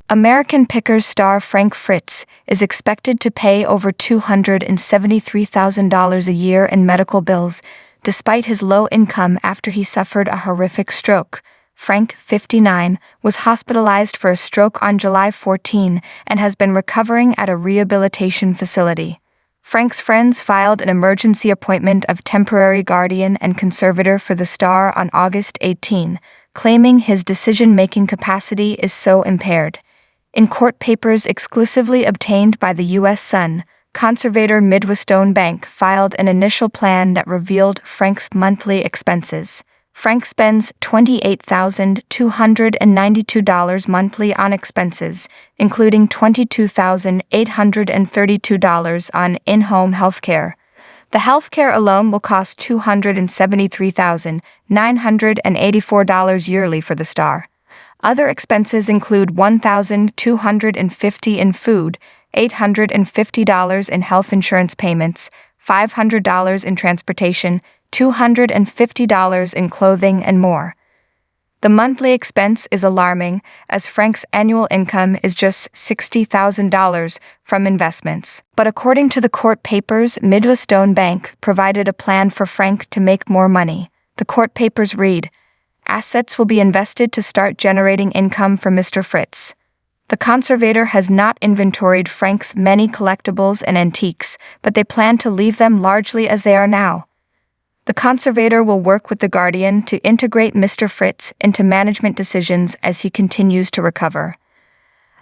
American Pickers star Frank Fritz is expected to pay over $273,000 a year in medical bills, despite his low income after he suffered a horrific stroke. Frank, 59, was hospitalized for a stroke on July 14 and has been recovering at a rehabilitation facility. Frank's friends filed an emergency appointment of temporary guardian and conservator for the star on August 18, claiming his decision-making capacity is so impaired. In court papers exclusively obtained by the U.S. Sun, conservator Midwestone Bank filed an initial plan that revealed Frank's monthly expenses. Frank spends $28,292 monthly on expenses, including $22,832 on in-home healthcare. The healthcare alone will cost $273,984 yearly for the star. Other expenses include $1,250 in food, $850 in health insurance payments, $500 in transportation, $250 in clothing, and more. The monthly expense is alarming, as Frank's annual income is just $60,000 from investments. But according to the court papers, Midwestone Bank provided a plan for Frank to make more money. The court papers read, "Assets will be invested to start generating income for Mr. Fritz." The conservator has not inventoried Frank's many collectibles and antiques, but they plan to leave them largely as they are now. The conservator will work with the guardian to integrate Mr. Fritz into management decisions as he continues to recover.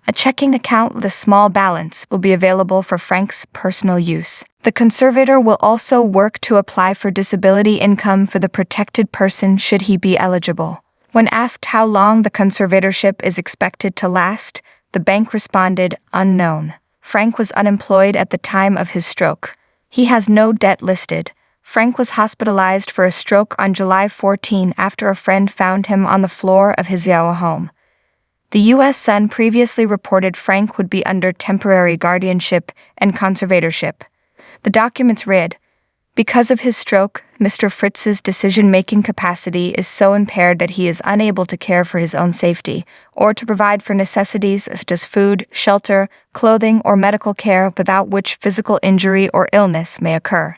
A checking account with a small balance will be available for Frank's personal use. The conservator will also work to apply for disability income for the protected person should he be eligible. When asked how long the conservatorship is expected to last, the bank responded, "Unknown." Frank was unemployed at the time of his stroke. He has no debt listed. Frank was hospitalized for a stroke on July 14 after a friend found him on the floor of his Iowa home. The U.S. Sun previously reported Frank would be under temporary guardianship and conservatorship. The documents read, "Because of his stroke, Mr. Fritz's decision-making capacity is so impaired that he is unable to care for his own safety or to provide for necessities such as food, shelter, clothing, or medical care without which physical injury or illness may occur.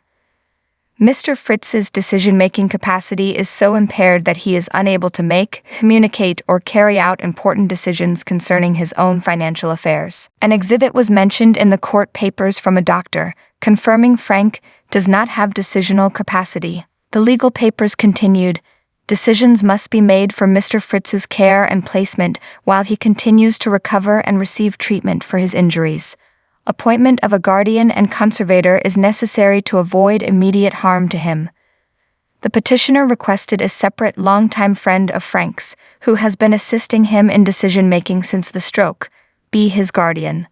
Mr. Fritz's decision-making capacity is so impaired that he is unable to make, communicate, or carry out important decisions concerning his own financial affairs." An exhibit was mentioned in the court papers from a doctor, confirming Frank does not have decisional capacity. The legal papers continued, "Decisions must be made for Mr. Fritz's care and placement while he continues to recover and receive treatment for his injuries. Appointment of a guardian and conservator is necessary to avoid immediate harm to him." The petitioner requested a separate longtime friend of Frank's, who has been assisting him in decision-making since the stroke, be his guardian.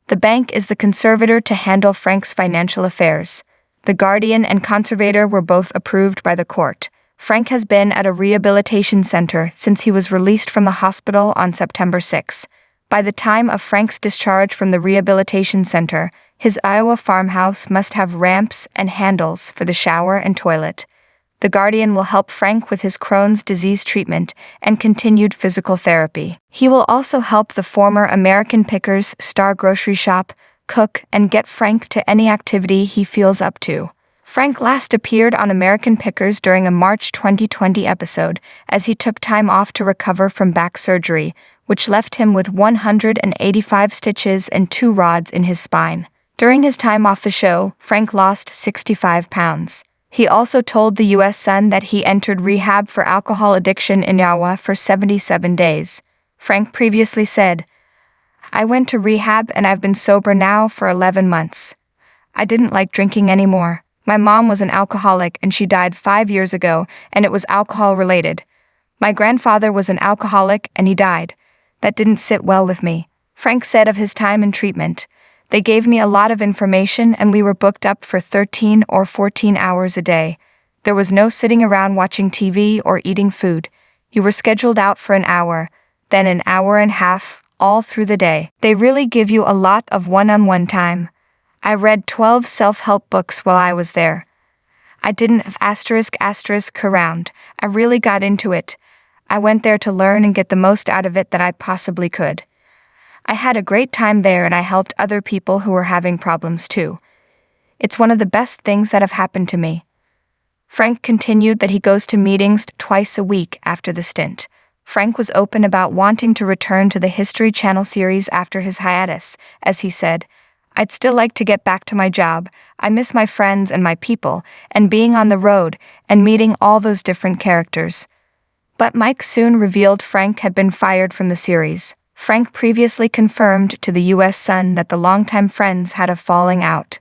The bank is the conservator to handle Frank's financial affairs. The guardian and conservator were both approved by the court. Frank has been at a rehabilitation center since he was released from the hospital on September 6. By the time of Frank's discharge from the rehabilitation center, his Iowa farmhouse must have ramps and handles for the shower and toilet. The guardian will help Frank with his Crohn's disease treatment and continued physical therapy. He will also help the former American Pickers star grocery shop, cook, and get Frank to any activity he feels up to. Frank last appeared on American Pickers during a March 2020 episode as he took time off to recover from back surgery, which left him with 185 stitches and 2 rods in his spine. During his time off the show, Frank lost 65 pounds. He also told the U.S. Sun that he entered rehab for alcohol addiction in Iowa for 77 days. Frank previously said, "I went to rehab and I've been sober now for 11 months. I didn't like drinking anymore. My mom was an alcoholic and she died 5 years ago, and it was alcohol related. My grandfather was an alcoholic and he died. That didn't sit well with me." Frank said of his time in treatment, "They gave me a lot of information and we were booked up for 13 or 14 hours a day. There was no sitting around watching TV or eating food. You were scheduled out for an hour, then an hour and a half, all through the day. They really give you a lot of one-on-one time. I read 12 self-help books while I was there. I didn't *** around. I really got into it. I went there to learn and get the most out of it that I possibly could. I had a great time there and I helped other people who were having problems too. It's one of the best things that have happened to me." Frank continued that he goes to meetings twice a week after the stint. Frank was open about wanting to return to the History Channel series after his hiatus, as he said, "I'd still like to get back to my job. I miss my friends and my people, and being on the road, and meeting all those different characters." But Mike soon revealed Frank had been fired from the series. Frank previously confirmed to the US Sun that the longtime friends had a falling out.